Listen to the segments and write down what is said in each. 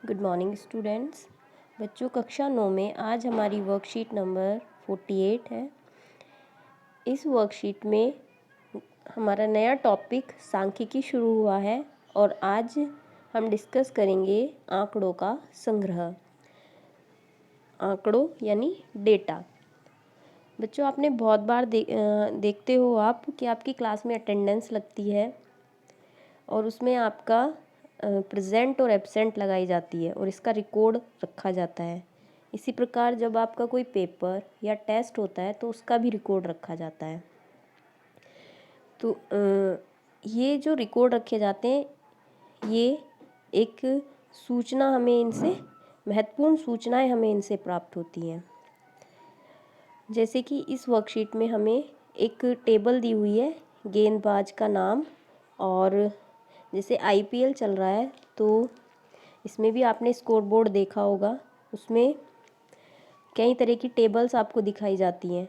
Good morning students. बच्चों, कक्षा 9 में आज हमारी वर्कशीट नंबर 48 है। इस वर्कशीट में हमारा नया टॉपिक सांख्यिकी शुरू हुआ है और आज हम डिस्कस करेंगे आंकड़ों का संग्रह। आंकड़ों यानी डेटा। बच्चों, आपने बहुत बार देखते हो आप कि आपकी क्लास में अटेंडेंस लगती है और उसमें आपका प्रेजेंट और एब्सेंट लगाई जाती है और इसका रिकॉर्ड रखा जाता है। इसी प्रकार जब आपका कोई पेपर या टेस्ट होता है तो उसका भी रिकॉर्ड रखा जाता है। तो ये जो रिकॉर्ड रखे जाते हैं ये एक सूचना हमें इनसे महत्वपूर्ण सूचनाएं हमें इनसे प्राप्त होती हैं। जैसे कि इस वर्कशीट में हमें एक टेबल दी हुई है, गेंदबाज का नाम, और जैसे आईपीएल चल रहा है तो इसमें भी आपने स्कोर बोर्ड देखा होगा, उसमें कई तरह की टेबल्स आपको दिखाई जाती हैं।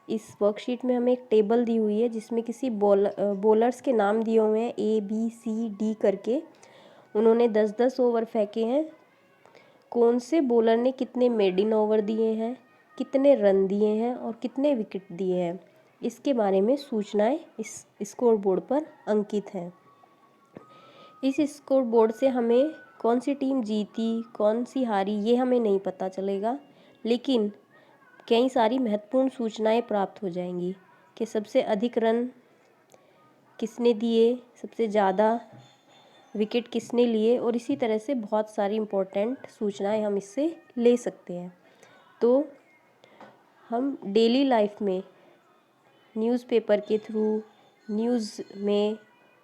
इस वर्कशीट में हमें एक टेबल दी हुई है जिसमें किसी बॉलर्स के नाम दिए हुए हैं ABCD करके। उन्होंने 10-10 ओवर फेंके हैं। कौन से बॉलर ने कितने मेडन ओवर दिए हैं, कितने रन दिए हैं और कितने विकेट दिए हैं, इसके बारे में सूचनाएं इस स्कोर बोर्ड पर अंकित हैं। इस स्कोर बोर्ड से हमें कौन सी टीम जीती कौन सी हारी ये हमें नहीं पता चलेगा, लेकिन कई सारी महत्वपूर्ण सूचनाएं प्राप्त हो जाएंगी कि सबसे अधिक रन किसने दिए, सबसे ज़्यादा विकेट किसने लिए, और इसी तरह से बहुत सारी इम्पोर्टेंट सूचनाएं हम इससे ले सकते हैं। तो हम डेली लाइफ में न्यूज़पेपर के थ्रू, न्यूज़ में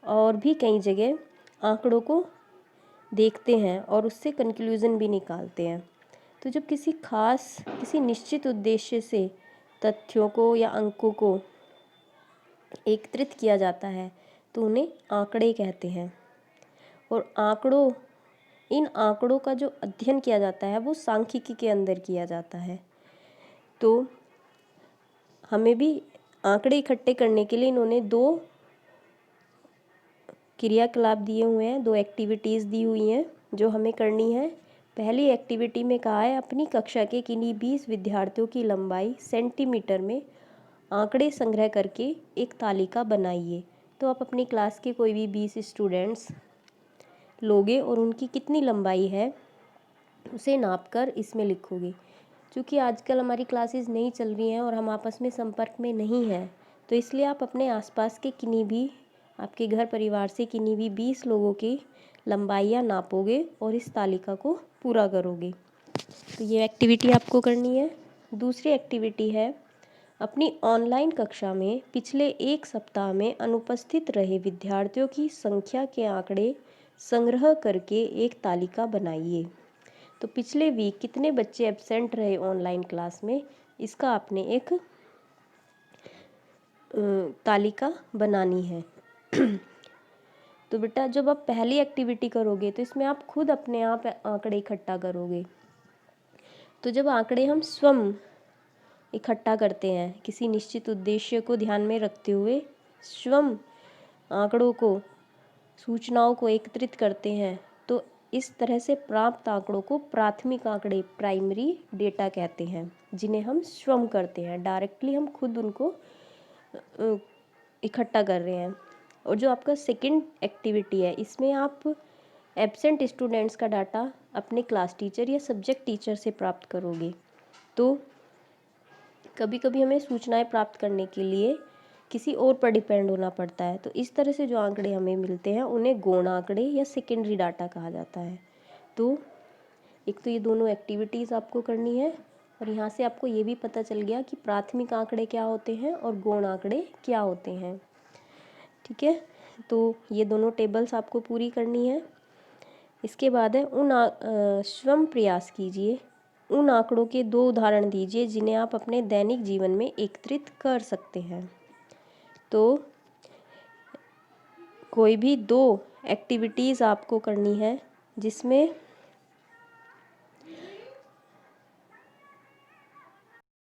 और भी कई जगह आंकड़ों को देखते हैं और उससे कंक्लूज़न भी निकालते हैं। तो जब किसी निश्चित उद्देश्य से तथ्यों को या अंकों को एकत्रित किया जाता है तो उन्हें आंकड़े कहते हैं। और इन आंकड़ों का जो अध्ययन किया जाता है वो सांख्यिकी के अंदर किया जाता है। तो हमें भी आंकड़े इकट्ठे करने के लिए इन्होंने 2 क्रियाकलाप दिए हुए हैं, 2 एक्टिविटीज़ दी हुई हैं जो हमें करनी है। पहली एक्टिविटी में कहा है अपनी कक्षा के किन्हीं 20 विद्यार्थियों की लंबाई सेंटीमीटर में आंकड़े संग्रह करके एक तालिका बनाइए। तो आप अपनी क्लास के कोई भी 20 स्टूडेंट्स लोगे और उनकी कितनी लंबाई है उसे नापकर इसमें लिखोगे। क्योंकि आजकल हमारी क्लासेस नहीं चल रही हैं और हम आपस में संपर्क में नहीं हैं, तो इसलिए आप अपने आसपास के किन्हीं भी, आपके घर परिवार से किन्हीं भी 20 लोगों की लंबाइयाँ नापोगे और इस तालिका को पूरा करोगे। तो ये एक्टिविटी आपको करनी है। दूसरी एक्टिविटी है अपनी ऑनलाइन कक्षा में पिछले 1 सप्ताह में अनुपस्थित रहे विद्यार्थियों की संख्या के आंकड़े संग्रह करके एक तालिका बनाइए। तो पिछले वीक कितने बच्चे एब्सेंट रहे ऑनलाइन क्लास में, इसका आपने एक तालिका बनानी है। तो बेटा, जब आप पहली एक्टिविटी करोगे तो इसमें आप खुद अपने आप आंकड़े इकट्ठा करोगे। तो जब आंकड़े हम स्वयं इकट्ठा करते हैं किसी निश्चित उद्देश्य को ध्यान में रखते हुए, स्वयं आंकड़ों को, सूचनाओं को एकत्रित करते हैं, तो इस तरह से प्राप्त आंकड़ों को प्राथमिक आंकड़े, प्राइमरी डेटा कहते हैं, जिन्हें हम स्वयं करते हैं, डायरेक्टली हम खुद उनको इकट्ठा कर रहे हैं। और जो आपका सेकंड एक्टिविटी है, इसमें आप एब्सेंट स्टूडेंट्स का डाटा अपने क्लास टीचर या सब्जेक्ट टीचर से प्राप्त करोगे। तो कभी कभी हमें सूचनाएं प्राप्त करने के लिए किसी और पर डिपेंड होना पड़ता है, तो इस तरह से जो आंकड़े हमें मिलते हैं उन्हें गौण आंकड़े या सेकेंडरी डाटा कहा जाता है। तो एक तो ये दोनों एक्टिविटीज़ आपको करनी है और यहाँ से आपको ये भी पता चल गया कि प्राथमिक आंकड़े क्या होते हैं और गौण आंकड़े क्या होते हैं। ठीक है, तो ये दोनों टेबल्स आपको पूरी करनी है। इसके बाद है स्वयं प्रयास कीजिए, उन आंकड़ों के 2 उदाहरण दीजिए जिन्हें आप अपने दैनिक जीवन में एकत्रित कर सकते हैं। तो कोई भी 2 एक्टिविटीज़ आपको करनी है जिसमें